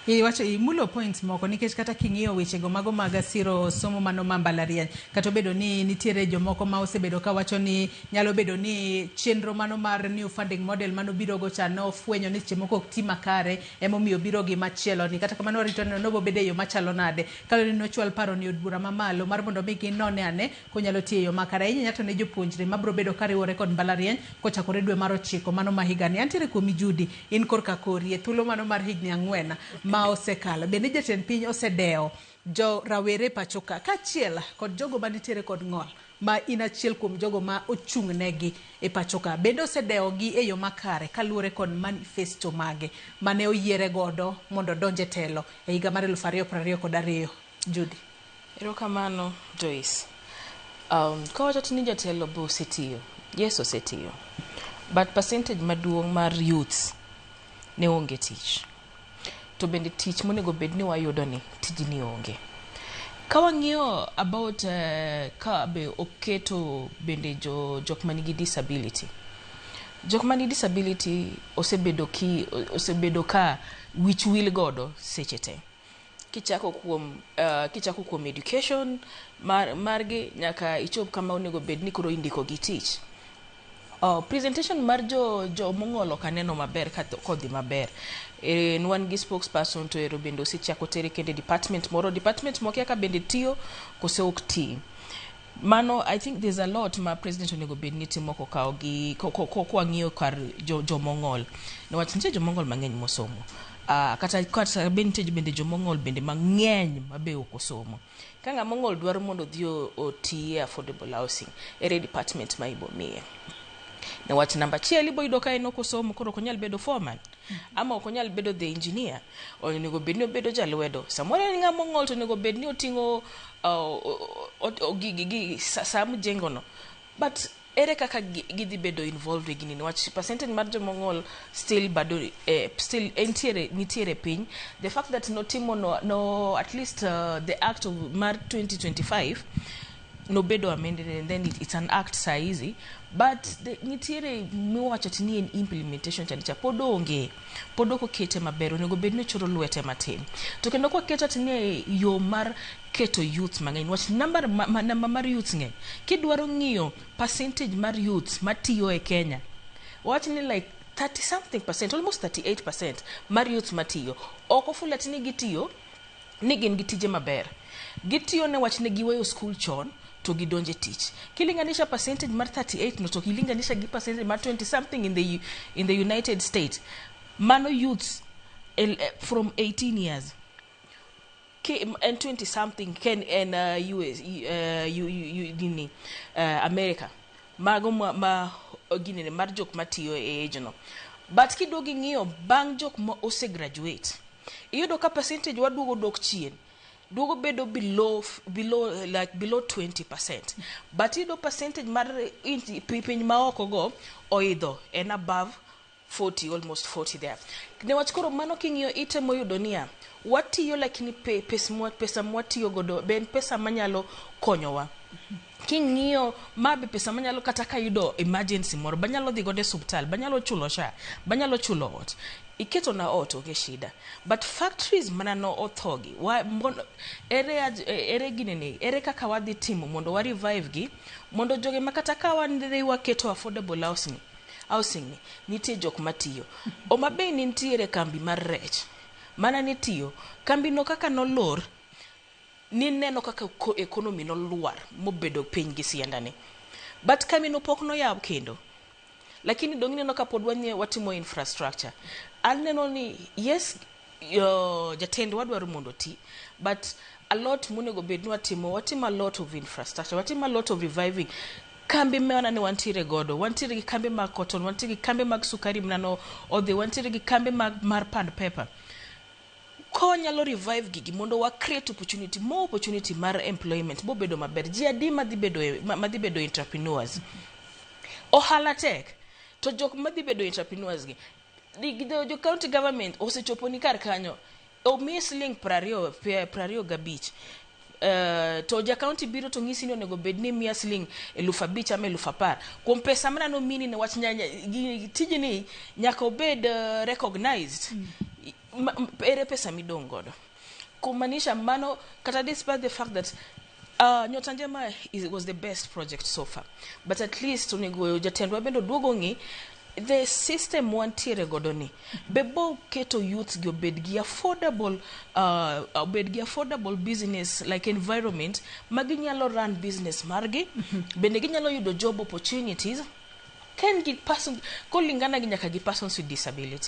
Wacho imulo points moko nikech kata king'iyo wechego mago mag siro somo mano mambalariany kata bedo ni nitiere jomoko ma osebedo ka wacho ni nyalo bedo ni chenro mano mar new funding model mano biro go cha no fwenyo ni chemoko ok ti makare emomiyo biro gi machielo ni kata kamano rito no bo bede yo machalo nade kaloni no chwal paro ni od bura mamalo mar mondo mi ginone ane konyalo tiyo makare inya to ne jopuonjre mabro bedo kariwore kod mbalariany kochakore dwe mar 9 mano mahigani antiere kuomi Judi in korka kori e thuolo mano mar higni 4 ma osekalo bende jatend piny osedeo jo rawere pachoka kachiel kod jogo manitiere kod ng'ol ma inachiel kuom jogo ma ochung' negi e pachoka bende osedeo gi e yo makare kaluwore kod manifesto mage mane oyiere godo mondo donje telo e higa mar 2022 Judi. Erokamano Joyce. Kawacho ni jatelo bo osetiyo, yes osetiyo, but percentage maduong' mar youths ne onge tich. To bende tich monego bed ni wayudo ni tijni onge. Ka wang'iyo about ka be oketo bende jok manigi disability. Jok manigi disability osebedo ka wich will godo seche te. Kichako kuom education margi nyaka ichop kama onego bed ni koro indiko gi tich. Presentation mar jo mong'olo kaneno maber kodhi maber. Wan gi spokesperson to ero bende osechako tere kende department moko ka bende tiyo kose ok ti. Mano I think there's a lot ma president onego bed ni timo kokao gi kwang'iyo kar jo mong'ol. Niwach nitie jo mong'ol mang'eny mosomo. Kata bende jo mong'ol bende mang'eny mabe ok osomo. Ka ng'a mong'ol dwaro mondo dhi oti affordable housing ere department ma ibo miye. Niwach namba chiel ibo yudo ka en ok osomo koro ok onyal bedo foreman ama ok onyal bedo the engineer onego bed ni obedo jalwedo samoro en ng'a mong'ol to onego bed ni oting'o sam jengo no but ere kaka gidhi bedo involved gini niwach percentage mar jo mong'ol still nitiere piny. The fact that notimo no at least the act of mar 2025 no bedo amended and then it's an act saizi but nitiere miwacho tini en implementation chanicha pod ok okete maber onego bed ni choro lwete matin to kendo kwa keto tini yo mar keto youth mang'eny watch number mar youth ng'eny kidwaro ng'iyo percentage mar youth matiyo e Kenya watch ni like 30 something percent almost 38% mar youth matiyo ok ofula tini gitiyo ni gin gitije maber gitiyo ne wach ne giweyo school chon to gidonje tich kilinganisha percentage mar 38 no to kilinganisha gi percentage mar 20 something in the United States mano youths from 18 years and 20 something can and US America mago ma ginene mar jok matiyo e age no but kidogi ng'iyo bang' jok ma ose graduate iyudo ka percentage waduogo dok chien duogo bedo below 20% but iyudo percentage mar piny ma oko go oidho and above 40 almost 40 there newach koro mano king'iyo itemo yudo niya watiyo lakini pesa mwatiyo godo ben pesa manyalo konyowa king'iyo mabe pesa manyalo kata ka yudo emergency moro banyalo dhi godo e hospital banyalo chulo sha banyalo chulo ot iketo na ot oge shida but factories mana no othogi ere ginene ere kaka wadhi timo mondo wa revive gi mondo joge makata ka wandre waketo affordable housing ni nitie jok matiyo o mabe ni nitiere kambi mar rech mana nitiyo kambi no kaka no lor ni neno kaka economy no luar mobedo piny gi siandane but kambi no pok no yaw kendo lakini dongine no kapod watimo infrastructure aneno ni yes jatend wadwaro mondo ti but a lot monego bed ni watimo a lot of infrastructure watimo a lot of reviving kambi meona ni wantiere godo wantiere gi kambi mag cotton wantiere gi kambi mag sukari mnano odhi wantiere gi kambi mar pad paper ko nyalo revive gigi mondo wa create more opportunity mar employment bo bedo maber ji adi madhi bedo entrepreneurs ohala tek to jok madhi bedo entrepreneurs gi jo county government osechopo ni kar kanyo o misling 25 to ja county biro to ngisi ni onego bed ni mia siling 5,000 ama 10,000 kuom pesa mana no mini ne wach nyanya tijini nyaka obed recognized ere pesa midong godo kumanisha mano kata despite the fact that Nyota Njema was the best project so far, but at least onego jatendwa bendo duogo ngi the system wantiere godo ni bebo keto youth go bedgi affordable business like environment maginyalo run business margi bende ginyalo yudo job opportunities can gi person kolingana gi nyaka gi persons with disability.